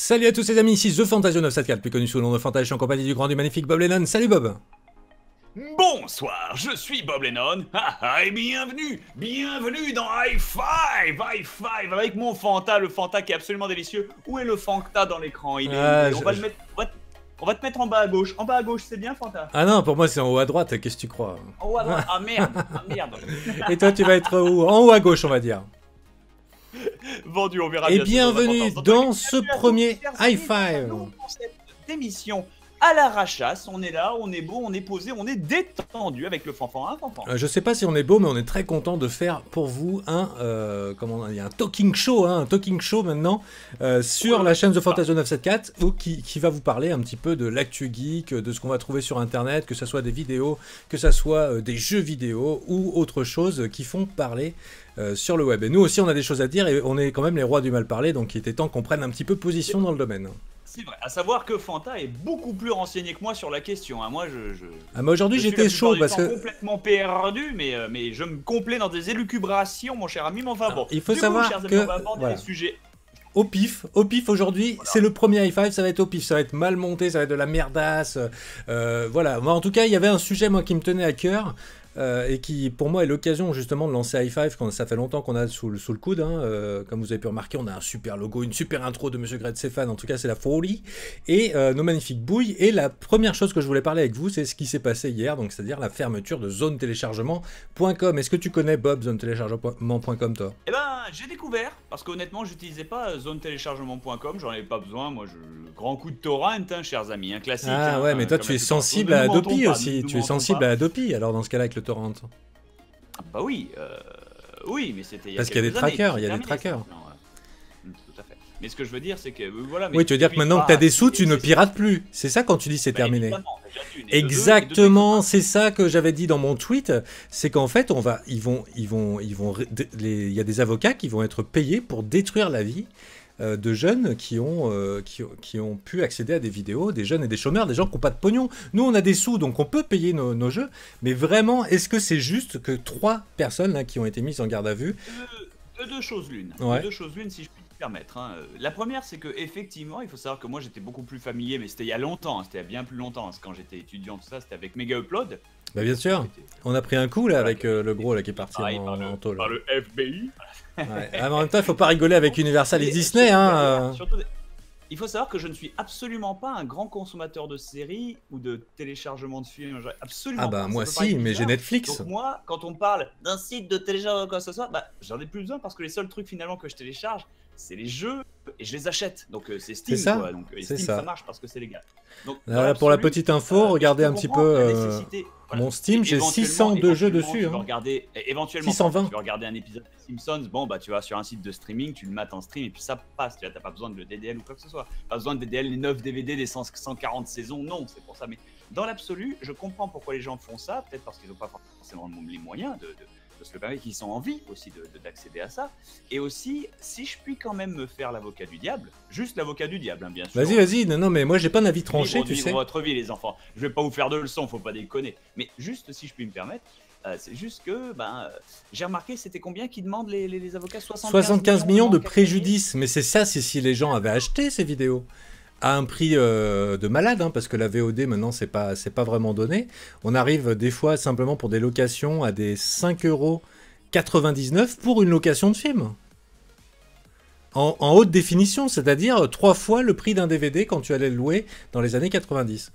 Salut à tous les amis, ici The Fantasio 974, plus connu sous le nom de Fantasio, je suis en compagnie du grand, du magnifique Bob Lennon. Salut Bob. Bonsoir, je suis Bob Lennon, et bienvenue dans High Five, avec mon Fanta, le Fanta qui est absolument délicieux. Où est le Fanta dans l'écran? On va te mettre en bas à gauche. En bas à gauche, c'est bien Fanta? Ah non, pour moi c'est en haut à droite, qu'est-ce que tu crois? En haut à droite, ah merde, Et toi tu vas être où? En haut à gauche on va dire. Vendu, on verra Et bien. bienvenue dans ce premier High Five. Pour cette émission à l'arrachasse, on est là, on est beau, on est posé, on est détendu avec le fanfan, hein, fanfan. Je sais pas si on est beau, mais on est très content de faire pour vous un talking show, hein, un talking show maintenant sur la chaîne The Fantasio 974, qui va vous parler un petit peu de l'actu geek, de ce qu'on va trouver sur internet, que ce soit des vidéos, que ce soit des jeux vidéo ou autre chose qui font parler sur le web. Et nous aussi on a des choses à dire et on est quand même les rois du mal parler, donc il était temps qu'on prenne un petit peu position dans le domaine. C'est vrai, à savoir que Fanta est beaucoup plus renseigné que moi sur la question. Hein. Moi, Ah, mais aujourd'hui j'étais chaud parce que complètement perdu, mais je me complais dans des élucubrations, mon cher ami. Mais enfin bon, il faut savoir chers amis, que on va aborder les sujets. Au pif aujourd'hui, voilà. C'est le premier high five, ça va être au pif, ça va être mal monté, ça va être de la merdasse. Voilà, moi, en tout cas, il y avait un sujet moi qui me tenait à cœur. Et qui pour moi est l'occasion justement de lancer High Five quand ça fait longtemps qu'on a sous le coude, hein. Comme vous avez pu remarquer, on a un super logo, une super intro de Monsieur Greg Stéphane, en tout cas c'est la folie, et nos magnifiques bouilles. Et la première chose que je voulais parler avec vous, c'est ce qui s'est passé hier, donc c'est-à-dire la fermeture de zonetéléchargement.com. Est-ce que tu connais Bob, zonetéléchargement.com toi? Eh ben j'ai découvert, parce qu'honnêtement j'utilisais pas zonetéléchargement.com, j'en avais pas besoin, moi grand coup de torrent, hein, chers amis, un classique. Ah ouais, mais toi tu es sensible à Adopi aussi, tu es sensible à Adopi, alors dans ce cas-là avec le torrent. Bah oui, oui, mais c'était. Parce qu'il y a des trackers, il y a des trackers. Tout à fait. Mais ce que je veux dire, c'est que voilà. Oui, tu veux dire que maintenant que tu as des sous, tu ne pirates plus. C'est ça quand tu dis c'est terminé. Exactement, c'est ça que j'avais dit dans mon tweet. C'est qu'en fait, il y a des avocats qui vont être payés pour détruire la vie de jeunes qui ont pu accéder à des vidéos, des jeunes et des chômeurs, des gens qui n'ont pas de pognon. Nous, on a des sous, donc on peut payer nos jeux. Mais vraiment, est-ce que c'est juste que 3 personnes là, qui ont été mises en garde à vue deux choses l'une. Ouais. Deux choses l'une, si je puis me permettre. Hein. La première, c'est que effectivement, il faut savoir que moi, j'étais beaucoup plus familier, mais c'était il y a longtemps, hein, c'était il y a bien plus longtemps. Hein, quand j'étais étudiant, tout ça, c'était avec Mega Upload. Bah bien sûr. On a pris un coup là avec le gros là qui est parti en tôle. Par le FBI. Ouais. Ah, mais en même temps, il faut pas rigoler avec Universal et Disney. Hein. Surtout, il faut savoir que je ne suis absolument pas un grand consommateur de séries ou de téléchargement de films. Absolument. Ah bah pas. moi si, mais j'ai Netflix. Donc moi, quand on me parle d'un site de téléchargement quoi que ce soit, bah j'en ai plus besoin parce que les seuls trucs finalement que je télécharge, c'est les jeux et je les achète. Donc c'est Steam. Ça. Quoi. Donc Steam ça marche parce que c'est légal. Donc, là, pour la petite info, regardez un petit peu mon Steam, j'ai 602 jeux dessus. Tu hein. veux regarder, éventuellement, 620. tu veux regarder un épisode de Simpsons, bon bah tu vas sur un site de streaming, tu le mates en stream et puis ça passe. Tu n'as pas besoin de le DDL ou quoi que ce soit. Pas besoin de DDL les 9 DVD des 140 saisons, non, c'est pour ça. Mais dans l'absolu, je comprends pourquoi les gens font ça, peut-être parce qu'ils n'ont pas forcément les moyens de se le permettre, qu'ils sont en vie aussi d'accéder à ça. Et aussi, si je puis quand même me faire l'avocat du diable, juste l'avocat du diable, hein, bien sûr. Vas-y, non, mais moi j'ai pas un avis tranché, tu sais. Votre vie, les enfants. Je vais pas vous faire de leçons, faut pas déconner. Mais juste, si je puis me permettre, c'est juste que, j'ai remarqué, c'était combien qui demandent les avocats? 75 millions de préjudice. Mais c'est ça, c'est si les gens avaient acheté ces vidéos à un prix de malade, hein, parce que la VOD maintenant c'est pas vraiment donné. On arrive des fois simplement pour des locations à des 5,99 € pour une location de film. En haute définition, c'est-à-dire 3 fois le prix d'un DVD quand tu allais le louer dans les années 90.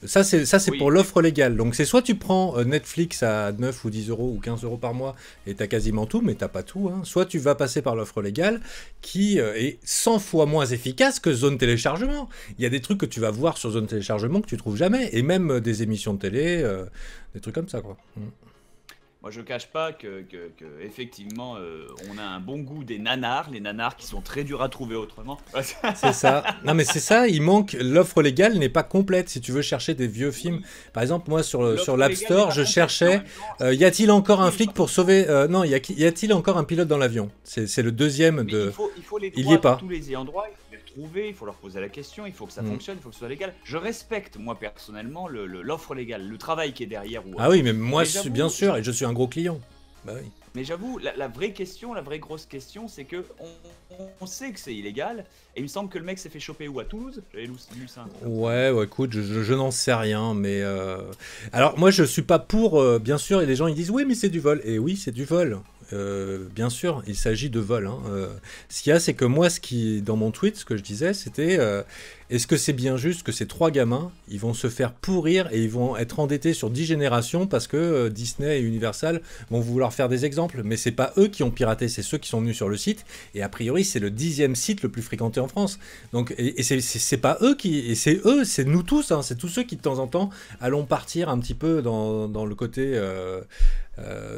Ça c'est oui, pour l'offre légale. Donc c'est soit tu prends Netflix à 9 ou 10 € ou 15 € par mois et t'as quasiment tout, mais t'as pas tout. Hein. Soit tu vas passer par l'offre légale qui est 100 fois moins efficace que Zone Téléchargement. Il y a des trucs que tu vas voir sur Zone Téléchargement que tu trouves jamais. Et même des émissions de télé, des trucs comme ça quoi. Moi, je cache pas que effectivement, on a un bon goût des nanars, les nanars qui sont très durs à trouver autrement. C'est ça. Non, mais c'est ça, il manque. L'offre légale n'est pas complète si tu veux chercher des vieux films. Par exemple, moi, sur l'App Store, je cherchais y a-t-il encore un flic pour sauver. Non, y a-t-il encore un pilote dans l'avion? C'est le deuxième de. Il faut les il y est pas. Tous les ayants droit, il faut les trouver, il faut leur poser la question, il faut que ça fonctionne, il faut que ce soit légal. Je respecte, moi, personnellement, l'offre légale, le travail qui est derrière. Ah oui, mais moi, bien sûr, et je suis un gros client. Bah oui. Mais j'avoue, la vraie question, la vraie grosse question, c'est que on sait que c'est illégal. Et il me semble que le mec s'est fait choper où, à Toulouse? J'avais lu ça. Ouais, ouais, écoute, je n'en sais rien, mais alors moi je suis pas pour, bien sûr, et les gens ils disent oui, mais c'est du vol. Et oui, c'est du vol. Bien sûr, il s'agit de vol. Hein. Ce qu'il y a, c'est que moi, dans mon tweet, ce que je disais, c'était est-ce que c'est bien juste que ces 3 gamins, ils vont se faire pourrir et ils vont être endettés sur 10 générations parce que Disney et Universal vont vouloir faire des exemples. Mais c'est pas eux qui ont piraté, c'est ceux qui sont venus sur le site. Et a priori, c'est le 10e site le plus fréquenté en France. Donc, et c'est pas eux et c'est eux, c'est nous tous. Hein, c'est tous ceux qui de temps en temps allons partir un petit peu dans le côté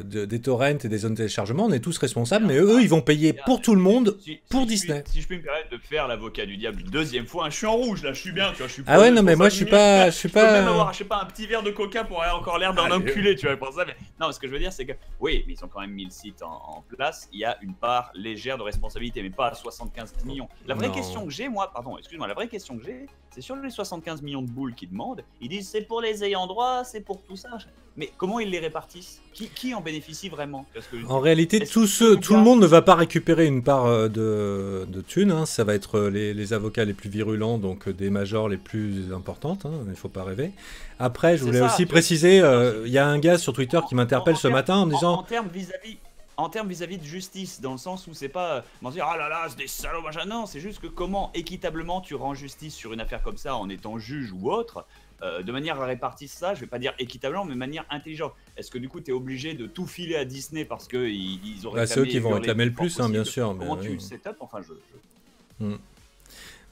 des torrents et des zones de téléchargement. On est tous responsables, mais eux, ils vont payer pour tout le monde, pour Disney. Si je peux me permettre de faire l'avocat du diable une deuxième fois, hein, je suis en rouge là, je suis bien, tu vois, je suis. Ah ouais, non, mais moi je suis pas. Je peux même avoir, je sais pas, un petit verre de coca pour avoir encore l'air d'un enculé, tu vois, pour ça. Mais non, ce que je veux dire, c'est que oui, mais ils ont quand même mis le site en place. Il y a une part légère de responsabilité, mais pas à 75 millions. La vraie question que j'ai, moi, pardon, excuse-moi, la vraie question que j'ai, c'est sur les 75 millions de boules qu'ils demandent. Ils disent c'est pour les ayants droit, c'est pour tout ça. Mais comment ils les répartissent? Qui en bénéficie vraiment? En réalité, tout le monde ne va pas récupérer une part de thunes. Hein. Ça va être les avocats les plus virulents, donc des majors les plus importantes. Hein. Il ne faut pas rêver. Après, je voulais aussi préciser, il y a un gars sur Twitter qui m'interpelle ce matin en me disant... En termes vis-à-vis de justice, dans le sens où c'est pas dire ah là là c'est des salauds machin, non, c'est juste que comment équitablement tu rends justice sur une affaire comme ça en étant juge ou autre, de manière à répartir ça, je vais pas dire équitablement, mais de manière intelligente. Est-ce que du coup tu es obligé de tout filer à Disney parce qu'ils ont réclamé... c'est eux qui vont réclamer le plus, hein, bien sûr. Comment tu le setup, enfin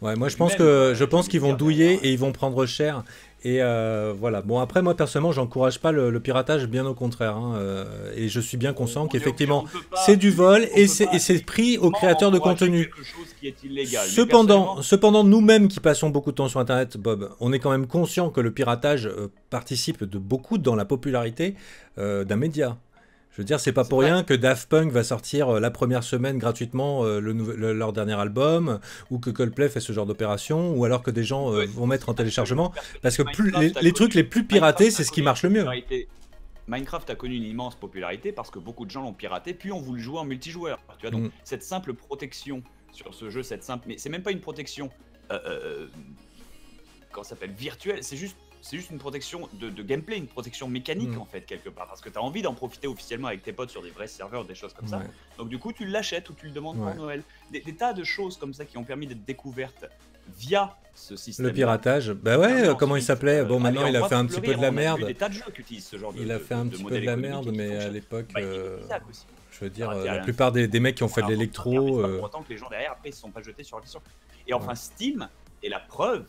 Ouais, moi je pense qu'ils vont douiller et ils vont prendre cher. Et voilà. Bon, après, moi personnellement, j'encourage pas le piratage, bien au contraire. Hein, et je suis bien conscient qu'effectivement, c'est du vol et c'est pris aux créateurs de contenu. Cependant, nous-mêmes qui passons beaucoup de temps sur Internet, Bob, on est quand même conscient que le piratage participe de beaucoup dans la popularité d'un média. Je veux dire, c'est pas pour rien que Daft Punk va sortir la première semaine gratuitement leur dernier album, ou que Coldplay fait ce genre d'opération, ou alors que des gens vont mettre en téléchargement, parce que les trucs les plus piratés, c'est ce qui marche le mieux. Minecraft a connu une immense popularité parce que beaucoup de gens l'ont piraté, puis ont voulu jouer en multijoueur. Tu vois, donc cette simple protection sur ce jeu, mais c'est même pas une protection, comment ça s'appelle, virtuelle, c'est juste une protection de gameplay, une protection mécanique en fait quelque part, parce que tu as envie d'en profiter officiellement avec tes potes sur des vrais serveurs, des choses comme ça. Donc du coup tu l'achètes ou tu le demandes pour Noël. Des tas de choses comme ça qui ont permis d'être découvertes via ce système. Le piratage, bah ouais, comment il s'appelait? Bon, maintenant il a fait un petit peu de la merde. Des tas de jeux qui utilisent ce genre il a fait un petit peu de la merde, mais à l'époque, je veux dire, la plupart des mecs qui ont fait de l'électro. Pour autant que les gens derrière après ils se sont pas jetés sur la question. Et enfin Steam est la preuve.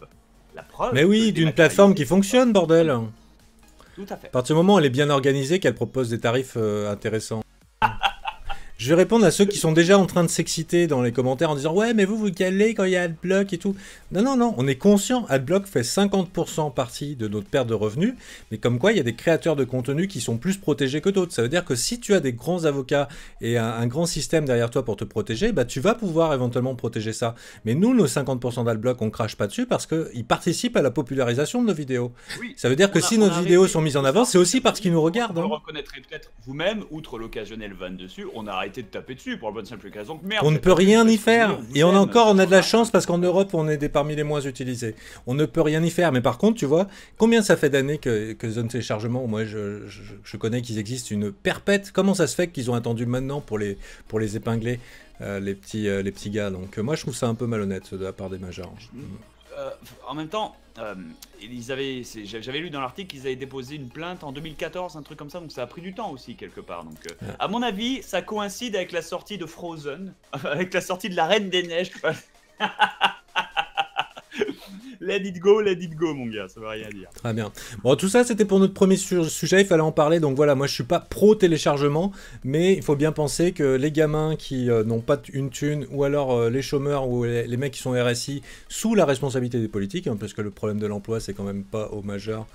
Mais oui, d'une plateforme qui fonctionne, bordel. Tout à fait. À partir du moment où elle est bien organisée, qu'elle propose des tarifs intéressants. Je vais répondre à ceux qui sont déjà en train de s'exciter dans les commentaires en disant « Ouais, mais vous galez quand il y a Adblock et tout. » Non, on est conscient. Adblock fait 50% partie de notre perte de revenus, mais comme quoi, il y a des créateurs de contenu qui sont plus protégés que d'autres. Ça veut dire que si tu as des grands avocats et un grand système derrière toi pour te protéger, bah, tu vas pouvoir éventuellement protéger ça. Mais nous, nos 50% d'Adblock, on crache pas dessus parce qu'ils participent à la popularisation de nos vidéos. Oui, ça veut dire que si nos vidéos sont mises en avant, c'est aussi parce qu'ils nous regardent. Vous le reconnaîtrez peut-être vous-même, outre l'occasionnel van dessus, on a arrêté de taper dessus pour la bonne simple occasion. On ne peut rien y faire. Et on a de la chance parce qu'en Europe, on est parmi les moins utilisés. On ne peut rien y faire. Mais par contre, tu vois, combien ça fait d'années que zone téléchargement, moi je connais qu'ils existent une perpète. Comment ça se fait qu'ils ont attendu maintenant pour les épingler, les petits gars? Donc moi, je trouve ça un peu malhonnête de la part des majors. En même temps, j'avais lu dans l'article qu'ils avaient déposé une plainte en 2014, un truc comme ça, donc ça a pris du temps aussi quelque part. Donc, à mon avis, ça coïncide avec la sortie de Frozen, avec la sortie de la Reine des Neiges. Let it go, mon gars, ça veut rien dire. Très bien. Bon, tout ça, c'était pour notre premier sujet, il fallait en parler. Donc voilà, moi, je suis pas pro-téléchargement, mais il faut bien penser que les gamins qui n'ont pas une thune, ou alors les chômeurs, ou les mecs qui sont RSI, sous la responsabilité des politiques, hein, parce que le problème de l'emploi, c'est quand même pas aux majeurs,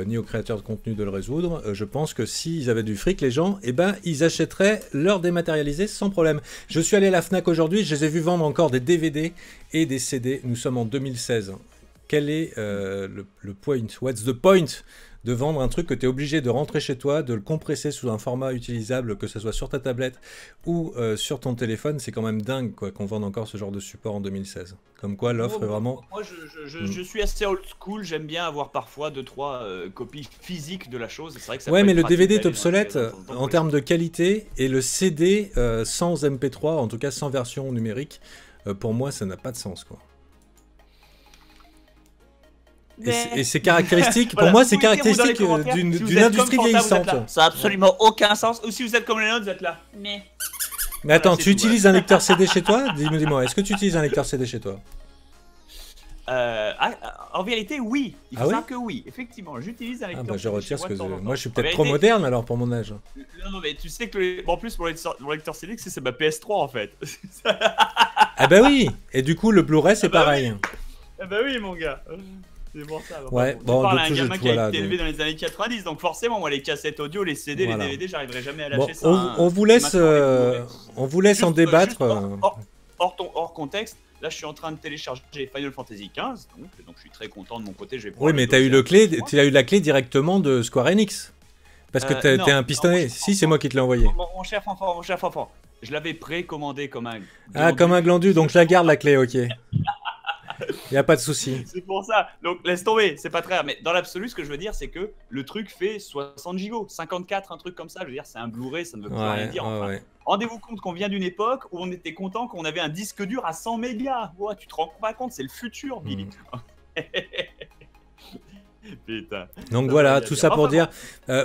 ni aux créateurs de contenu de le résoudre. Je pense que s'ils avaient du fric, les gens, eh ben, ils achèteraient leur dématérialisé sans problème. Je suis allé à la Fnac aujourd'hui, je les ai vus vendre encore des DVD et des CD. Nous sommes en 2016. Quel est le point? What's the point de vendre un truc que tu es obligé de rentrer chez toi, de le compresser sous un format utilisable, que ce soit sur ta tablette ou sur ton téléphone. C'est quand même dingue quoi, qu'on vende encore ce genre de support en 2016. Comme quoi l'offre est vraiment... Moi, je suis assez old school. J'aime bien avoir parfois 2-3 copies physiques de la chose. C'est vrai que ça ouais, peut mais être le pratique DVD est d'aller dans obsolète les magasins de temps en temps en pour termes de qualité, et le CD sans MP3, en tout cas sans version numérique, pour moi ça n'a pas de sens quoi. Et c'est caractéristique, Voilà, pour moi c'est vous pouvez dire, vous, dans les caractéristique commentaires, d'une si vous d'une êtes industrie comme Fanta, vous êtes vieillissante. là. Ça n'a absolument aucun sens. Ou si vous êtes comme les nôtres, vous êtes là. Mais Voilà, attends, c'est tu tout, utilises un lecteur CD chez toi? Dis-moi, est-ce que tu utilises un lecteur CD chez toi? En vérité, oui. Il faut Ah oui savoir que oui. Effectivement, j'utilise un Ah lecteur. bah je CD retire chez ce que... de temps en temps. Moi je suis En peut-être trop vérité, moderne alors pour mon âge. Non, mais tu sais que en plus mon lecteur CD, c'est ma PS3 en fait. Ah bah oui. Et du coup le Blu-ray c'est Ah bah pareil. Ah bah oui, mon gars. C'est pour ça. Ouais, tu bon, parles de à un tout, gamin qui voilà, a été élevé donc. dans les années 90, donc forcément, moi, les cassettes audio, les CD, Voilà. les DVD, j'arriverai jamais à Bon, lâcher ça. Hein. on vous Et laisse, maintenant, les Blu-ray. on vous laisse en Juste débattre. hors contexte, là, je suis en train de télécharger Final Fantasy XV, donc je suis très content de mon côté. Je vais pouvoir Oui, mais le t'as eu doser tu as eu la clé directement de Square Enix. Parce que t'es non, un pistonné. non, Si, c'est moi qui te l'ai envoyé. Mon cher enfant, je l'avais précommandé comme un. Ah, comme un glandu, donc je la garde la clé, ok. Y a pas de souci. C'est pour ça. Donc laisse tomber, c'est pas très rare. Mais dans l'absolu, ce que je veux dire, c'est que le truc fait 60 gigots, 54, un truc comme ça. Je veux dire, c'est un Blu-ray, ça ne veut plus rien dire. Enfin, Ouais. rendez-vous compte qu'on vient d'une époque où on était content qu'on avait un disque dur à 100 mégas. Ouais, tu te rends pas compte, c'est le futur, Billy. Putain. Donc voilà, tout ça pour dire.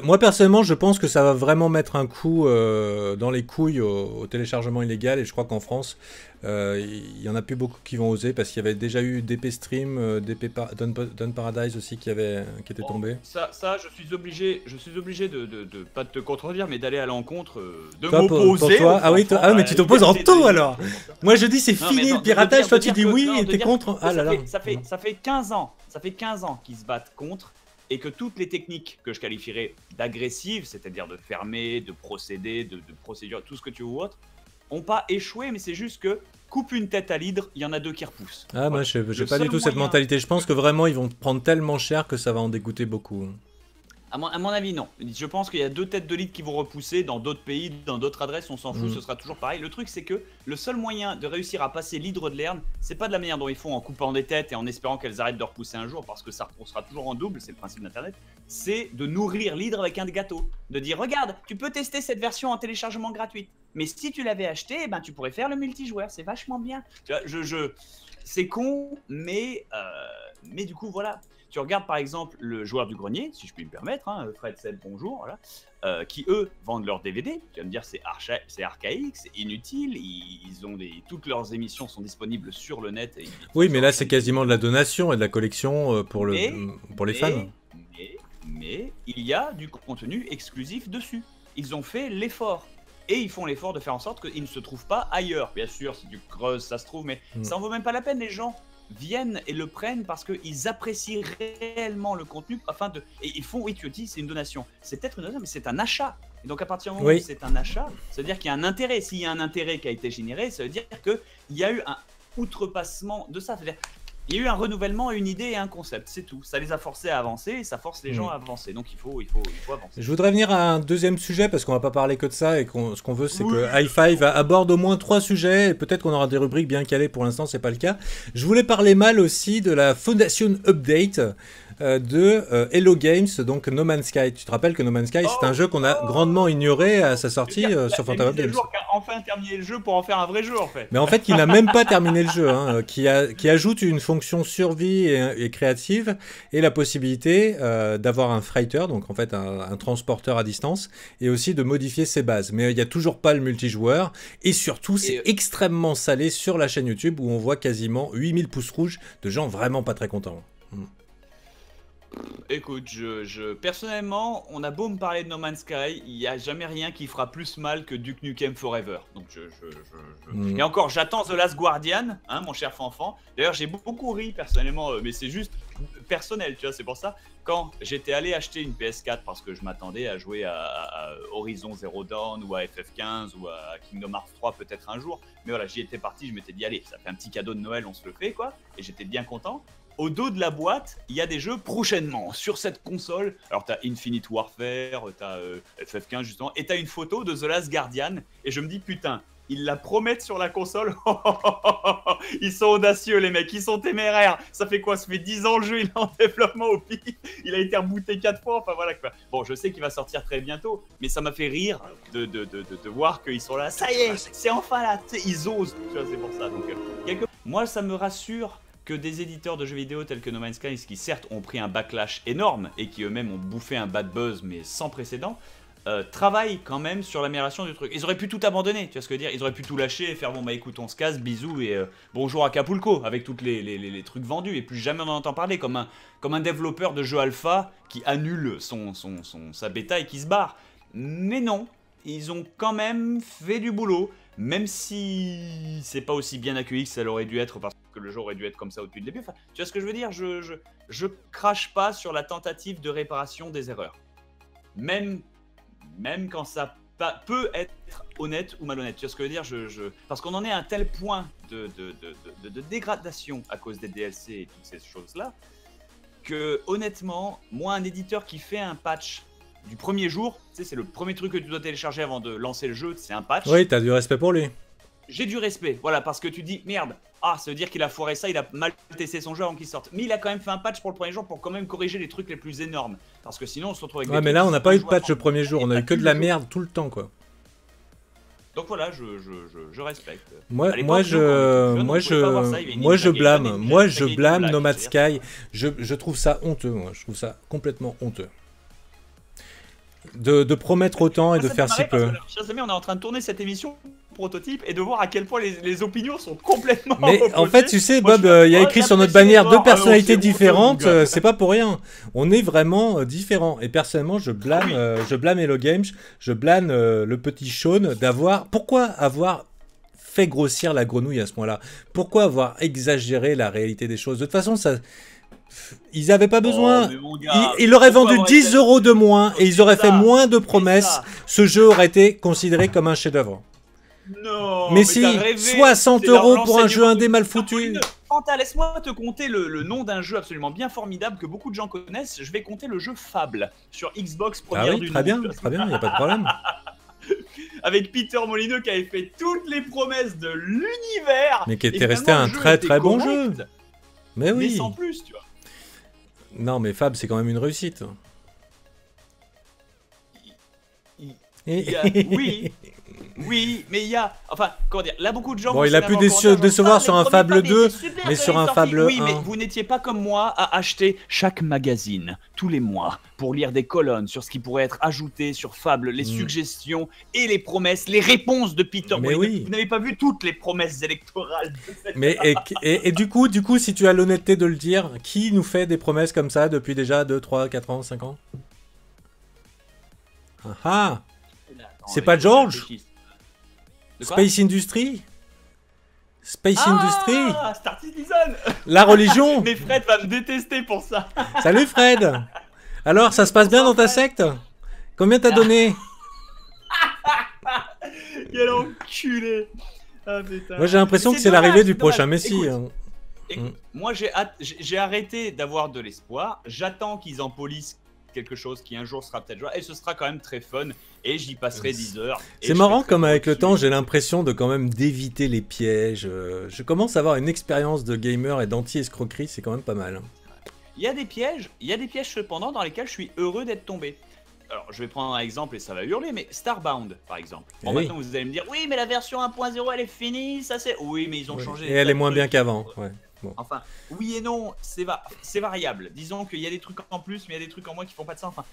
Moi personnellement, je pense que ça va vraiment mettre un coup dans les couilles au téléchargement illégal. Et je crois qu'en France, il y en a plus beaucoup qui vont oser parce qu'il y avait déjà eu DP Stream, Dawn Paradise aussi qui était tombé. Ça, je suis obligé de pas te contredire, mais d'aller à l'encontre de Toi, pour m'opposer. toi, ah oui, mais tu t'opposes en tout alors. Moi je dis c'est Non, fini mais non, le piratage, toi tu dis oui non, et t'es contre. Ah là là. Ça fait 15 ans, qu'ils se battent contre, et que toutes les techniques que je qualifierais d'agressives, c'est-à-dire de fermer, de procéder, de procédure, tout ce que tu veux ou autre, ont pas échoué, mais c'est juste que coupe une tête à l'hydre, il y en a deux qui repoussent. Ah, moi j'ai pas du tout cette moyen... mentalité. Je pense que vraiment ils vont te prendre tellement cher que ça va en dégoûter beaucoup. À mon avis, non. Je pense qu'il y a deux têtes de lead qui vont repousser dans d'autres pays, dans d'autres adresses, on s'en fout, ce sera toujours pareil. Le truc, c'est que le seul moyen de réussir à passer l'hydre de Lerne, c'est pas de la manière dont ils font en coupant des têtes et en espérant qu'elles arrêtent de repousser un jour, parce que ça repoussera toujours en double, c'est le principe d'Internet. C'est de nourrir l'hydre avec un gâteau. De dire, regarde, tu peux tester cette version en téléchargement gratuit. Mais si tu l'avais acheté, eh ben, tu pourrais faire le multijoueur, c'est vachement bien. Tu vois, c'est con, mais du coup, voilà. Tu regardes par exemple le joueur du grenier, si je puis me permettre, hein, Fred Seb, bonjour, voilà, qui eux vendent leurs DVD. Tu vas me dire c'est archaïque, c'est inutile, toutes leurs émissions sont disponibles sur le net. Oui, mais là c'est quasiment de la donation et de la collection pour les fans. Mais il y a du contenu exclusif dessus. Ils ont fait l'effort. Et ils font l'effort de faire en sorte qu'il ne se trouve pas ailleurs. Bien sûr, si tu creuses, ça se trouve, mais ça en vaut même pas la peine. Les gens viennent et le prennent parce qu'ils apprécient réellement le contenu et ils font, oui, tu dis, c'est une donation. C'est peut-être une donation, mais c'est un achat. Et donc à partir du moment où c'est un achat, ça veut dire qu'il y a un intérêt. S'il y a un intérêt qui a été généré, ça veut dire qu'il y a eu un outrepassement de ça. C'est-à-dire il y a eu un renouvellement, une idée et un concept, c'est tout. Ça les a forcés à avancer et ça force les gens à avancer. Donc il faut avancer. Je voudrais venir à un deuxième sujet parce qu'on va pas parler que de ça et ce qu'on veut c'est que Hi-Fi aborde au moins 3 sujets et peut-être qu'on aura des rubriques bien calées. Pour l'instant c'est pas le cas. Je voulais parler mal aussi de la Foundation Update de Hello Games, donc No Man's Sky. Tu te rappelles que No Man's Sky c'est un jeu qu'on a grandement ignoré à sa sortie sur Fantasy Games. Qui a enfin terminé le jeu pour en faire un vrai jeu en fait. Mais en fait, il n'a même pas terminé le jeu, hein, qui ajoute une fonction survie et créative et la possibilité d'avoir un freighter, donc en fait un transporteur à distance, et aussi de modifier ses bases. Mais il n'y a toujours pas le multijoueur et surtout c'est extrêmement salé sur la chaîne YouTube où on voit quasiment 8000 pouces rouges de gens vraiment pas très contents. Écoute, personnellement, on a beau me parler de No Man's Sky, il n'y a jamais rien qui fera plus mal que Duke Nukem Forever. Donc Et encore, j'attends The Last Guardian, hein, mon cher Fanfan. D'ailleurs, j'ai beaucoup ri personnellement, mais c'est juste personnel, tu vois, c'est pour ça. Quand j'étais allé acheter une PS4 parce que je m'attendais à jouer à Horizon Zero Dawn ou à FF15 ou à Kingdom Hearts 3 peut-être un jour. Mais voilà, j'y étais parti, je m'étais dit, allez, ça fait un petit cadeau de Noël, on se le fait, quoi. Et j'étais bien content. au dos de la boîte, il y a des jeux prochainement sur cette console. Alors t'as Infinite Warfare, t'as FF15 justement, et t'as une photo de The Last Guardian. Et je me dis putain, ils la promettent sur la console. Ils sont audacieux les mecs, ils sont téméraires. Ça fait quoi? Ça fait 10 ans le jeu, il est en développement au pire. Il a été rebooté 4 fois, enfin voilà quoi. Bon, je sais qu'il va sortir très bientôt, mais ça m'a fait rire de voir qu'ils sont là. Ça y est, c'est enfin là, tu sais, ils osent. Tu vois, c'est pour ça. Donc, moi, ça me rassure que des éditeurs de jeux vidéo tels que No Man's Sky, qui certes ont pris un backlash énorme et qui eux-mêmes ont bouffé un bad buzz mais sans précédent, travaillent quand même sur l'amélioration du truc. Ils auraient pu tout abandonner, tu vois ce que je veux dire? Ils auraient pu tout lâcher et faire bon bah écoute on se casse, bisous et bonjour Acapulco avec tous les trucs vendus et plus jamais on en entend parler comme un développeur de jeu alpha qui annule sa bêta et qui se barre. Mais non, ils ont quand même fait du boulot, même si c'est pas aussi bien accueilli que ça l'aurait dû être parce que le jeu aurait dû être comme ça au depuis le début. Enfin, tu vois ce que je veux dire? Je crache pas sur la tentative de réparation des erreurs. Même quand ça peut être honnête ou malhonnête. Tu vois ce que je veux dire? Parce qu'on en est à un tel point de dégradation à cause des DLC et toutes ces choses-là, que honnêtement, moi, un éditeur qui fait un patch du premier jour, tu sais, c'est le premier truc que tu dois télécharger avant de lancer le jeu, c'est un patch. Oui, t'as du respect pour lui. J'ai du respect, voilà, parce que tu dis, merde, ça veut dire qu'il a foiré ça, il a mal testé son jeu avant qu'il sorte. Mais il a quand même fait un patch pour le premier jour pour quand même corriger les trucs les plus énormes. Parce que sinon, on se retrouve avec ouais, mais là, on n'a pas eu de patch le premier jour, on a eu que de la merde tout le temps, quoi. Donc voilà, je respecte. Moi, je blâme No Man's Sky. Je trouve ça honteux, moi. Je trouve ça complètement honteux. De promettre autant et de faire si peu. Chers amis, on est en train de tourner cette émission prototype et de voir à quel point les opinions sont complètement mais opposées. En fait, tu sais, Bob, il y a écrit sur notre bannière deux personnalités différentes, c'est pas pour rien. On est vraiment différents. Et personnellement, je blâme Hello Games, je blâme le petit Sean d'avoir... Pourquoi avoir fait grossir la grenouille à ce point-là? Pourquoi avoir exagéré la réalité des choses? De toute façon, ça... Ils n'avaient pas besoin. Ils auraient vendu 10 € de moins et ils auraient fait moins de promesses. Ce jeu aurait été considéré comme un chef-d'œuvre. Non, mais si, 60 € pour un jeu indé mal foutu. Fanta, laisse-moi te compter le nom d'un jeu absolument bien formidable que beaucoup de gens connaissent. Je vais compter le jeu Fable sur Xbox première du nom. Très bien, il n'y a pas de problème. Avec Peter Molyneux qui avait fait toutes les promesses de l'univers. Mais qui était resté un très très bon jeu. Mais oui. Mais sans plus, tu vois. Non, mais Fable, c'est quand même une réussite. Oui, mais il y a... Enfin, comment dire, là, beaucoup de gens... Bon, il a pu décevoir sur un Fable 2, mais sur un Fable 1... Oui, mais vous n'étiez pas comme moi à acheter chaque magazine, tous les mois, pour lire des colonnes sur ce qui pourrait être ajouté sur Fable, les suggestions et les promesses, les réponses de Peter Molyneux. Oui. Vous n'avez pas vu toutes les promesses électorales de cette... Mais et du coup, si tu as l'honnêteté de le dire, qui nous fait des promesses comme ça depuis déjà 2, 3, 4 ans, 5 ans? Ah. C'est pas George? Space Industry? Industry? Star Citizen. La religion? Mais Fred va me détester pour ça. Salut Fred. Alors, ça se passe bien dans ta secte? Combien t'as donné? Quel enculé. Moi j'ai l'impression que c'est l'arrivée du prochain Messie. Écoute, moi j'ai arrêté d'avoir de l'espoir. J'attends qu'ils en polissent quelque chose qui un jour sera peut-être jouable et ce sera quand même très fun et j'y passerai 10 heures. C'est marrant comme avec le temps j'ai l'impression de quand même d'éviter les pièges. Je commence à avoir une expérience de gamer et d'anti-escroquerie, c'est quand même pas mal. Il y a des pièges cependant dans lesquels je suis heureux d'être tombé. Alors je vais prendre un exemple et ça va hurler, mais Starbound par exemple. Bon, maintenant vous allez me dire oui mais la version 1.0 elle est finie, ça c'est... Oui mais ils ont changé. Et elle est moins bien qu'avant, ouais. Bon. Enfin, oui et non, c'est variable. Disons qu'il y a des trucs en plus, mais il y a des trucs en moins qui font pas de ça. Enfin,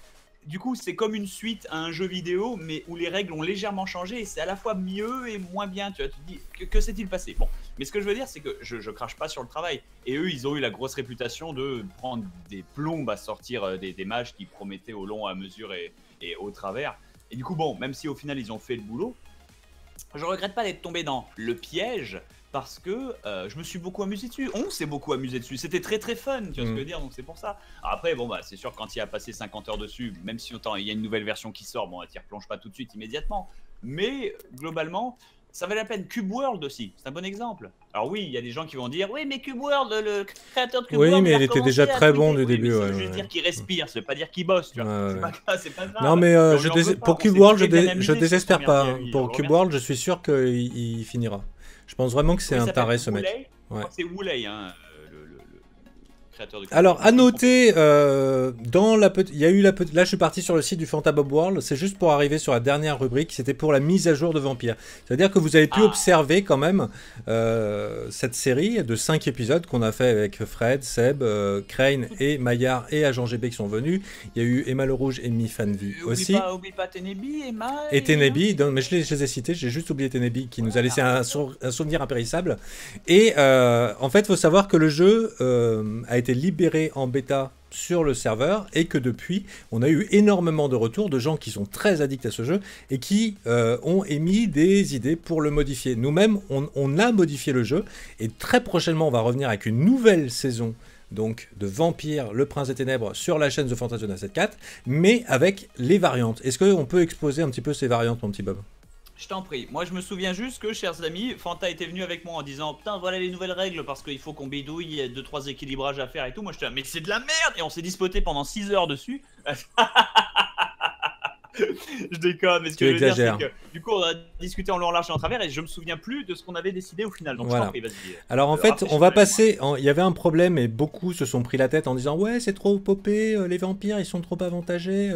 du coup, c'est comme une suite à un jeu vidéo, mais où les règles ont légèrement changé et c'est à la fois mieux et moins bien. Tu vois, tu te dis, que s'est-il passé? Bon, mais ce que je veux dire, c'est que je crache pas sur le travail. Et eux, ils ont eu la grosse réputation de prendre des plombes à sortir des matchs qui promettaient au long, à mesure et au travers. Et du coup, bon, même si au final, ils ont fait le boulot, je regrette pas d'être tombé dans le piège. Parce que je me suis beaucoup amusé dessus. On s'est beaucoup amusé dessus. C'était très très fun, tu vois ce que je veux dire. Donc c'est pour ça. Après, bon, bah, c'est sûr, quand il a passé 50 heures dessus, même si il y a une nouvelle version qui sort, bon, tu y replonges pas tout de suite immédiatement. Mais globalement, Ça valait la peine. Cube World aussi, c'est un bon exemple. Alors oui, il y a des gens qui vont dire, oui, mais Cube World, le créateur de Cube World, mais il était déjà très bon du début. Ça veut juste dire qu'il respire, ça veut pas dire qu'il bosse, tu vois. C'est pas grave. Non, mais pour Cube World, je désespère pas. Pour Cube World, je suis sûr qu'il finira. Je pense vraiment que c'est un taré, ce mec. C'est Wooley, hein. Alors, à noter, il y a eu là, je suis parti sur le site du Fantabob World, c'est juste pour arriver sur la dernière rubrique, c'était pour la mise à jour de Vampire. C'est-à-dire que vous avez pu observer quand même cette série de 5 épisodes qu'on a fait avec Fred, Seb, Crane et Maillard et Agent GB qui sont venus. Il y a eu Emma Le Rouge et Mi Fanvu aussi. Oublie pas Tenebi, Emma. Et Tenebi, mais je les ai cités, j'ai juste oublié Tenebi qui nous a laissé un souvenir impérissable. Et en fait, il faut savoir que le jeu a été libéré en bêta sur le serveur et que depuis on a eu énormément de retours de gens qui sont très addicts à ce jeu et qui ont émis des idées pour le modifier. Nous-mêmes on a modifié le jeu et très prochainement on va revenir avec une nouvelle saison donc de Vampire, le Prince des Ténèbres sur la chaîne The Fantasia 74 mais avec les variantes. Est-ce qu'on peut exposer un petit peu ces variantes, mon petit Bob ? Je t'en prie. Moi, je me souviens juste que, chers amis, Fanta était venu avec moi en disant putain, voilà les nouvelles règles parce qu'il faut qu'on bidouille, il y a 2-3 équilibrages à faire et tout. Moi, je te dis, mais c'est de la merde! Et on s'est disputé pendant 6 heures dessus. Je déconne, mais ce que je veux dire, c'est que du coup, on a discuté en long, en large et en travers et je me souviens plus de ce qu'on avait décidé au final. Donc, voilà. Je t'en prie, vas-y. Alors, en fait, on va passer. Il y avait un problème et beaucoup se sont pris la tête en disant ouais, c'est trop popé, les vampires, ils sont trop avantagés.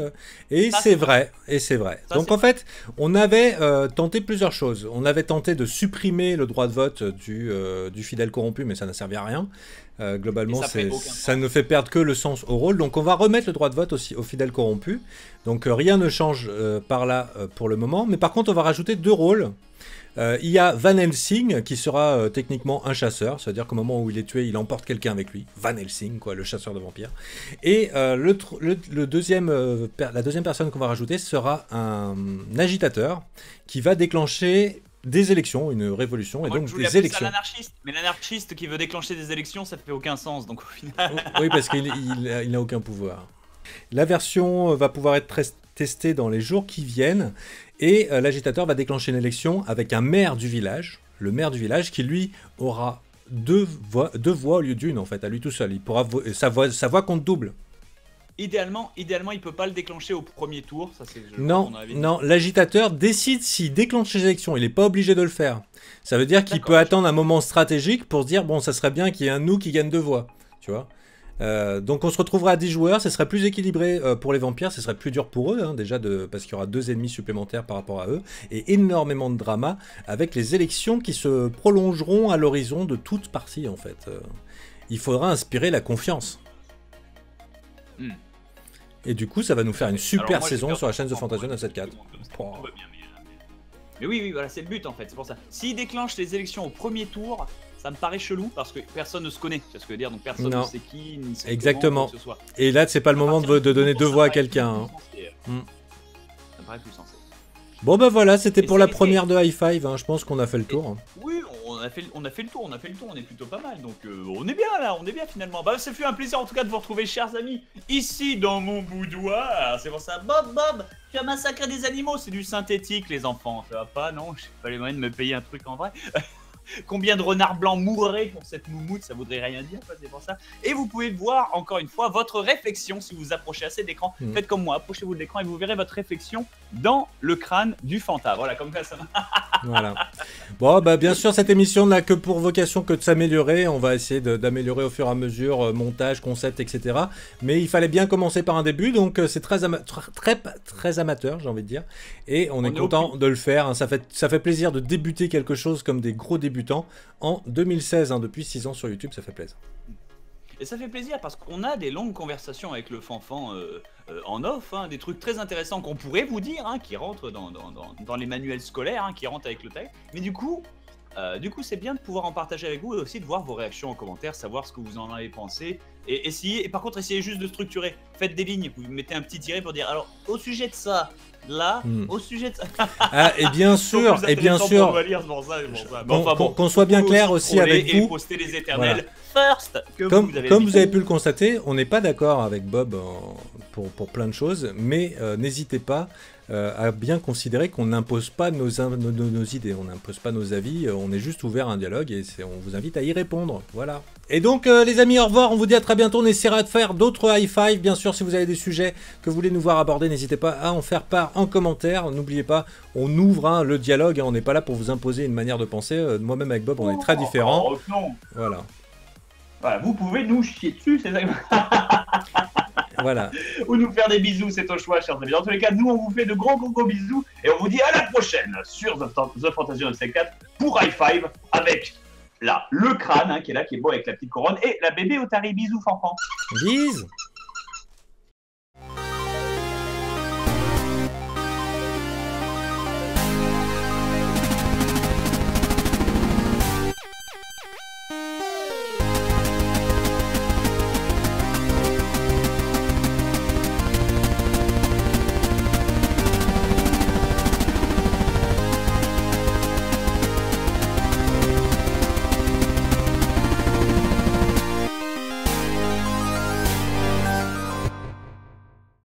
Et c'est vrai. Et c'est vrai. Donc, en fait, on avait tenté plusieurs choses. On avait tenté de supprimer le droit de vote du fidèle corrompu, mais ça n'a servi à rien. Globalement, ça ne fait perdre que le sens au rôle. Donc on va remettre le droit de vote aussi aux fidèles corrompus. Donc rien ne change par là pour le moment. Mais par contre, on va rajouter 2 rôles. Il y a Van Helsing qui sera techniquement un chasseur. C'est-à-dire qu'au moment où il est tué, il emporte quelqu'un avec lui. Van Helsing, quoi, le chasseur de vampires. Et la deuxième personne qu'on va rajouter sera un agitateur qui va déclencher des élections, une révolution, et donc des élections. Mais l'anarchiste qui veut déclencher des élections, ça fait aucun sens, donc au final... Oui, parce qu'il n'a aucun pouvoir. La version va pouvoir être testée dans les jours qui viennent, et l'agitateur va déclencher une élection avec un maire du village, le maire du village qui, lui, aura deux voix au lieu d'une, en fait, à lui tout seul. Il pourra sa voix compte double. Idéalement, il peut pas le déclencher au premier tour. Ça, non, l'agitateur décide s'il déclenche les élections. Il n'est pas obligé de le faire. Ça veut dire qu'il peut attendre un moment stratégique pour se dire bon, ça serait bien qu'il y ait un nous qui gagne 2 voix. Tu vois. Donc on se retrouvera à 10 joueurs. Ce serait plus équilibré pour les vampires. Ce serait plus dur pour eux, hein, déjà, parce qu'il y aura 2 ennemis supplémentaires par rapport à eux. Et énormément de drama avec les élections qui se prolongeront à l'horizon de toute partie, en fait. Il faudra inspirer la confiance. Et du coup, ça va nous faire une super saison sur la chaîne The Fantasia 974. Mais oui, voilà, c'est le but en fait, c'est pour ça. S'il déclenche les élections au premier tour, ça me paraît chelou parce que personne ne se connaît, c'est ce que je veux dire, donc personne ne sait qui, ni sait exactement. Comment, que ce soit. Et là, c'est pas le moment de donner 2 voix à quelqu'un. Ça me paraît plus sensé. Bon bah voilà, c'était pour la première de High Five, hein. Je pense qu'on a fait le tour. Oui, on a fait le tour, on est plutôt pas mal, donc on est bien là, on est bien finalement. Bah ça fut un plaisir en tout cas de vous retrouver, chers amis, ici dans mon boudoir. C'est pour ça, Bob, tu as massacré des animaux, c'est du synthétique les enfants, ça va pas, non, j'ai pas les moyens de me payer un truc en vrai. Combien de renards blancs mourraient pour cette moumoute, ça voudrait rien dire, c'est pour ça. Et vous pouvez voir, encore une fois, votre réflexion si vous approchez assez d'écran. Faites comme moi, approchez-vous de l'écran et vous verrez votre réflexion dans le crâne du Fanta. Voilà, comme ça va. Voilà. Bon, bah bien sûr, cette émission n'a que pour vocation que de s'améliorer. On va essayer d'améliorer au fur et à mesure, montage, concept, etc. Mais il fallait bien commencer par un début, donc c'est très amateur, j'ai envie de dire. Et on est content de le faire, hein. Ça fait plaisir de débuter quelque chose comme des gros débutants en 2016, hein, depuis 6 ans sur YouTube, ça fait plaisir. Et ça fait plaisir parce qu'on a des longues conversations avec le Fanfan en off, hein, des trucs très intéressants qu'on pourrait vous dire, hein, qui rentrent dans les manuels scolaires, hein, qui rentrent avec le texte. Mais du coup, c'est bien de pouvoir en partager avec vous et aussi de voir vos réactions en commentaire, savoir ce que vous en avez pensé. Et par contre, essayez juste de structurer. Faites des lignes, vous mettez un petit tiret pour dire alors, au sujet de ça, là, au sujet de ça. Ah, et bien sûr, qu'on soit bien clair aussi avec vous. Et poster les éternels first. Comme vous avez pu le constater, on n'est pas d'accord avec Bob pour plein de choses, mais n'hésitez pas à bien considérer qu'on n'impose pas nos idées, on n'impose pas nos avis, on est juste ouvert à un dialogue et on vous invite à y répondre. Voilà. Et donc les amis, au revoir, on vous dit à très bientôt, on essaiera de faire d'autres high five, bien sûr si vous avez des sujets que vous voulez nous voir aborder, n'hésitez pas à en faire part en commentaire, n'oubliez pas, on ouvre le dialogue, on n'est pas là pour vous imposer une manière de penser, moi-même avec Bob on est très différents. Voilà. Voilà, vous pouvez nous chier dessus, c'est ça. Voilà. Ou nous faire des bisous, c'est au choix, chers amis. Dans tous les cas, nous, on vous fait de gros bisous et on vous dit à la prochaine sur The Fantasy of 4 pour High Five avec là le crâne qui est là, qui est beau avec la petite couronne et la bébé Otari. Bisous, fanfan. Bisous.